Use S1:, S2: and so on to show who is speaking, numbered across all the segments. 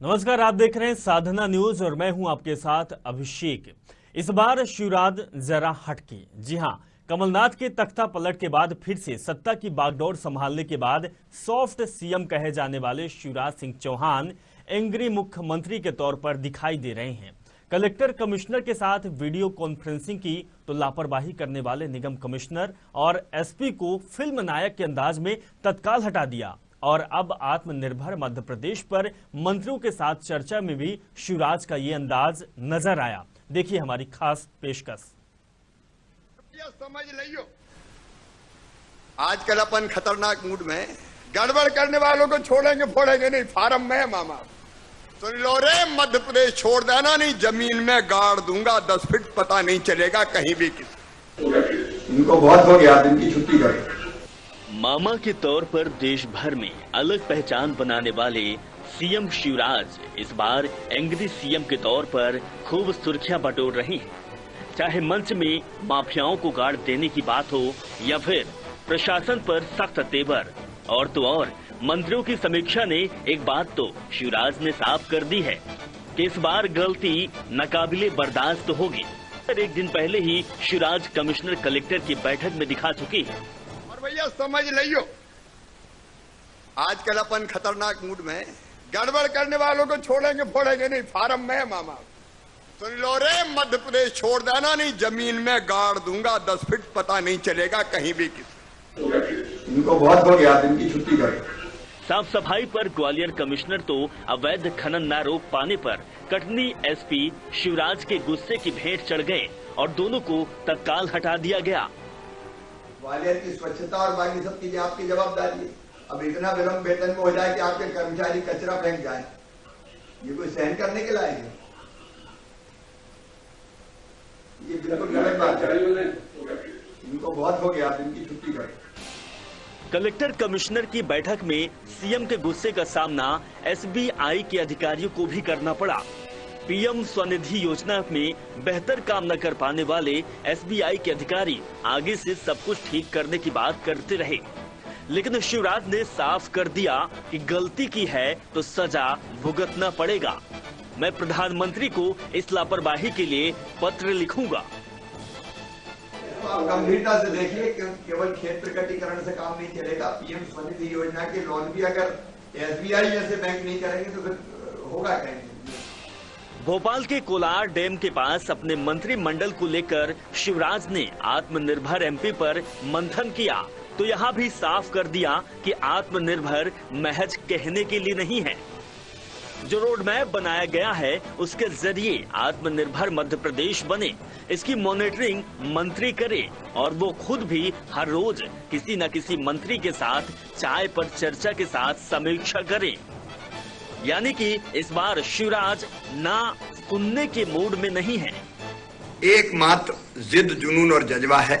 S1: नमस्कार, आप देख रहे हैं साधना न्यूज और मैं हूं आपके साथ अभिषेक। इस बार शिवराज जरा हटके। जी हां, कमलनाथ के तख्ता पलट के बाद फिर से सत्ता की बागडोर संभालने के बाद सॉफ्ट सीएम कहे जाने वाले शिवराज सिंह चौहान एंग्री मुख्यमंत्री के तौर पर दिखाई दे रहे हैं। कलेक्टर कमिश्नर के साथ वीडियो कॉन्फ्रेंसिंग की तो लापरवाही करने वाले निगम कमिश्नर और एसपी को फिल्म नायक के अंदाज में तत्काल हटा दिया। और अब आत्मनिर्भर मध्य प्रदेश पर मंत्रियों के साथ चर्चा में भी शिवराज का ये अंदाज नजर आया। देखिए हमारी खास पेशकश।
S2: समझ लियो, आजकल अपन खतरनाक मूड में, गड़बड़ करने वालों को छोड़ेंगे फोड़ेंगे नहीं। फार्म में है मामा, सुन लो रे, मध्य प्रदेश छोड़ देना नहीं, जमीन में गाड़ दूंगा 10 फीट, पता नहीं चलेगा कहीं भी किसी।
S3: इनको बहुत हो गया, दिन की छुट्टी करें।
S4: मामा के तौर पर देश भर में अलग पहचान बनाने वाले सीएम शिवराज इस बार एंग्री सीएम के तौर पर खूब सुर्खियां बटोर रहे हैं। चाहे मंच में माफियाओं को गाड़ देने की बात हो या फिर प्रशासन पर सख्त तेवर, और तो और मंत्रियों की समीक्षा ने एक बात तो शिवराज ने साफ कर दी है कि इस बार गलती नाकाबिले बर्दाश्त होगी। एक दिन पहले ही शिवराज कमिश्नर कलेक्टर की बैठक में दिखा चुकी है।
S2: भैया समझ लियो, आजकल अपन खतरनाक मूड में, गड़बड़ करने वालों को छोड़ेंगे फोड़ेंगे नहीं। फार्म में है मामा, सुन लो रे, मध्य प्रदेश छोड़ देना नहीं, जमीन में गाड़ दूंगा 10 फीट, पता नहीं चलेगा कहीं भी किसी।
S3: इनको बहुत हो गया, दिन की छुट्टी करें।
S4: साफ सफाई पर ग्वालियर कमिश्नर तो अवैध खनन न रोक पाने पर कटनी एसपी शिवराज के गुस्से की भेंट चढ़ गए और दोनों को तत्काल हटा दिया गया।
S3: ग्वालियर की स्वच्छता और बाकी सब चीजें आपकी जवाबदारी है। अब इतना विलंब वेतन में हो जाए कि आपके कर्मचारी कचरा फेंक जाए, ये कोई सहन करने के लायक है? ये बिल्कुल गलत बात है। इनको बहुत हो गया, दिन की छुट्टी करें।
S4: कलेक्टर कमिश्नर की बैठक में सीएम के गुस्से का सामना एसबीआई के अधिकारियों को भी करना पड़ा। पीएम स्वनिधि योजना में बेहतर काम न कर पाने वाले एसबीआई के अधिकारी आगे से सब कुछ ठीक करने की बात करते रहे, लेकिन शिवराज ने साफ कर दिया कि गलती की है तो सजा भुगतना पड़ेगा। मैं प्रधानमंत्री को इस लापरवाही के लिए पत्र लिखूंगा।
S3: आप गंभीरता से देखिए, केवल खेत प्रकटीकरण से काम नहीं चलेगा। पीएम स्वनिधि योजना के लोन भी अगर एसबीआई जैसे बैंक नहीं करेंगे तो फिर होगा क्या?
S4: भोपाल के कोलार डैम के पास अपने मंत्रिमंडल को लेकर शिवराज ने आत्मनिर्भर एमपी पर मंथन किया तो यहाँ भी साफ कर दिया कि आत्मनिर्भर महज कहने के लिए नहीं है। जो रोड मैप बनाया गया है उसके जरिए आत्मनिर्भर मध्य प्रदेश बने, इसकी मॉनिटरिंग मंत्री करे और वो खुद भी हर रोज किसी न किसी मंत्री के साथ चाय पर चर्चा के साथ समीक्षा करे। यानी कि इस बार शिवराज ना सुनने के मूड में नहीं है।
S2: एकमात्र जिद, जुनून और जज्बा है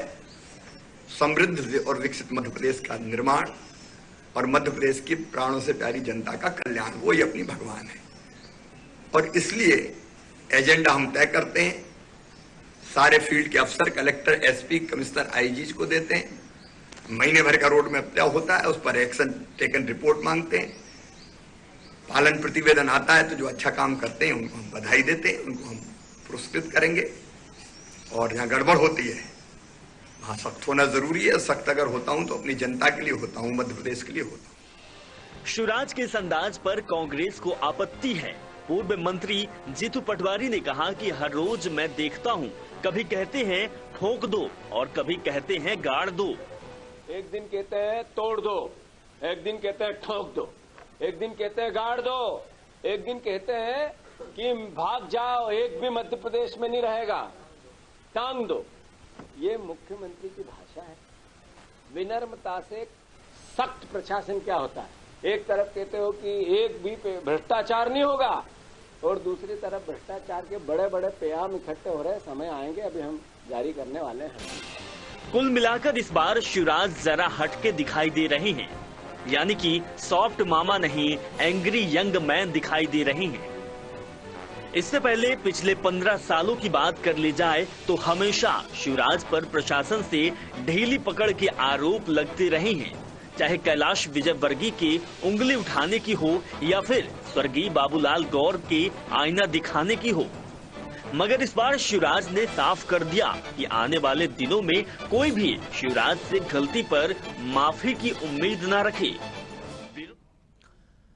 S2: समृद्ध और विकसित मध्य प्रदेश का निर्माण और मध्य प्रदेश की प्राणों से प्यारी जनता का कल्याण। वो ही अपनी भगवान है और इसलिए एजेंडा हम तय करते हैं, सारे फील्ड के अफसर, कलेक्टर, एसपी, कमिश्नर, आईजी को देते हैं। महीने भर का रोड मैप तय होता है, उस पर एक्शन टेकन रिपोर्ट मांगते हैं। पालन प्रतिवेदन आता है तो जो अच्छा काम करते हैं उनको हम बधाई देते हैं, उनको हम पुरस्कृत करेंगे। और जहाँ गड़बड़ होती है वहाँ सख्त होना जरूरी है। सख्त अगर होता हूँ तो अपनी जनता के लिए होता हूँ, मध्य प्रदेश के लिए होता हूँ।
S4: शिवराज के इस अंदाज पर कांग्रेस को आपत्ति है। पूर्व मंत्री जीतू पटवारी ने कहा कि हर रोज मैं देखता हूँ, कभी कहते हैं ठोक दो और कभी कहते हैं गाड़ दो।
S5: एक दिन कहते हैं तोड़ दो, एक दिन कहते हैं ठोक दो, एक दिन कहते हैं गाड़ दो, एक दिन कहते हैं कि भाग जाओ, एक भी मध्य प्रदेश में नहीं रहेगा, टांग दो। ये मुख्यमंत्री की भाषा है। विनम्रता से सख्त प्रशासन क्या होता है? एक तरफ कहते हो कि एक भी भ्रष्टाचार नहीं होगा और दूसरी तरफ भ्रष्टाचार के बड़े बड़े प्याम इकट्ठे हो रहे। समय आएंगे, अभी हम जारी करने वाले हैं।
S4: कुल मिलाकर इस बार शिवराज जरा हटके दिखाई दे रहे हैं, यानी कि सॉफ्ट मामा नहीं, एंग्री यंग मैन दिखाई दे रहे हैं। इससे पहले पिछले 15 सालों की बात कर ली जाए तो हमेशा शिवराज पर प्रशासन से ढीली पकड़ के आरोप लगते रहे हैं। चाहे कैलाश विजयवर्गीय की उंगली उठाने की हो या फिर स्वर्गीय बाबूलाल गौर की आईना दिखाने की हो। मगर इस बार शिवराज ने साफ कर दिया कि आने वाले दिनों में कोई भी शिवराज से गलती पर माफी की उम्मीद न रखे।